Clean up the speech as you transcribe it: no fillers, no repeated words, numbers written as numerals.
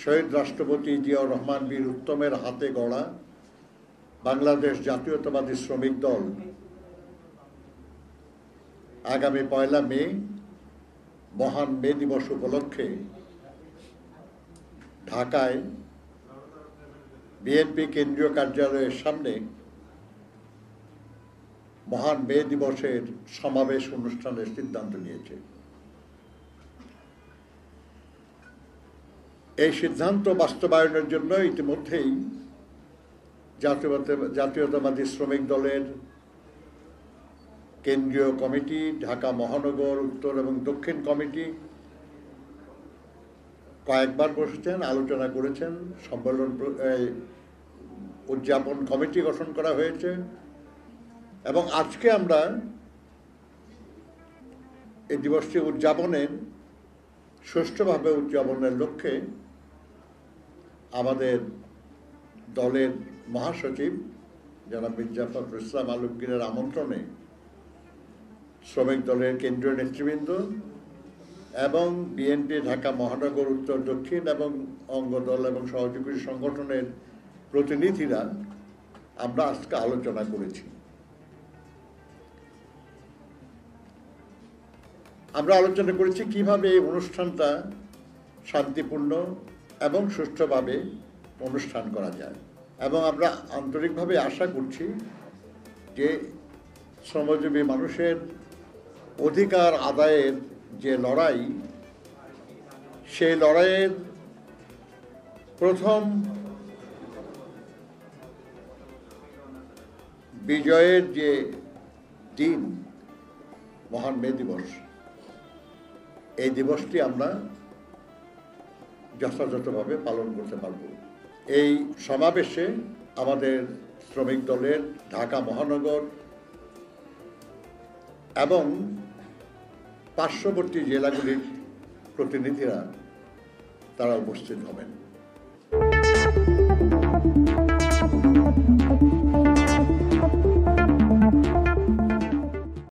শহীদ রাষ্ট্রপতি জিয়াউর রহমান বীর উত্তমের হাতে গড়া বাংলাদেশ জাতীয়তাবাদী শ্রমিক দল আগামী ১ মে মহান মে দিবস উপলক্ষে ঢাকায় বিএনপি কেন্দ্রীয় কার্যালয়ের সামনে মহান মে দিবসের সমাবেশ অনুষ্ঠানের সিদ্ধান্ত নিয়েছে। এই সিদ্ধান্ত বাস্তবায়নের জন্য ইতিমধ্যেই জাতীয়তাবাদী শ্রমিক দলের কেন্দ্রীয় কমিটি, ঢাকা মহানগর উত্তর এবং দক্ষিণ কমিটি কয়েকবার বসেছেন, আলোচনা করেছেন, সম্মেলন উদযাপন কমিটি গঠন করা হয়েছে এবং আজকে আমরা এই দিবসটি উদযাপনের সুষ্ঠুভাবে উদযাপনের লক্ষ্যে আমাদের দলের মহাসচিব জনাব মির্জা ফখরুল ইসলাম আলমগীরের আমন্ত্রণে শ্রমিক দলের কেন্দ্রীয় নেতৃবৃন্দ এবং বিএনপি ঢাকা মহানগর উত্তর দক্ষিণ এবং অঙ্গদল এবং সহযোগী সংগঠনের প্রতিনিধিরা আমরা আজকে আলোচনা করেছি। আমরা আলোচনা করেছি কিভাবে এই অনুষ্ঠানটা শান্তিপূর্ণ এবং সুষ্ঠুভাবে অনুষ্ঠান করা যায় এবং আমরা আন্তরিকভাবে আশা করছি যে শ্রমজীবী মানুষের অধিকার আদায়ের যে লড়াই, সেই লড়াইয়ের প্রথম বিজয়ের যে দিন মহান মে দিবস, এই দিবসটি আমরা যথাযথভাবে পালন করতে পারব। এই সমাবেশে আমাদের শ্রমিক দলের ঢাকা মহানগর এবং পার্শ্ববর্তী জেলাগুলির প্রতিনিধিরা তারা উপস্থিত হবেন।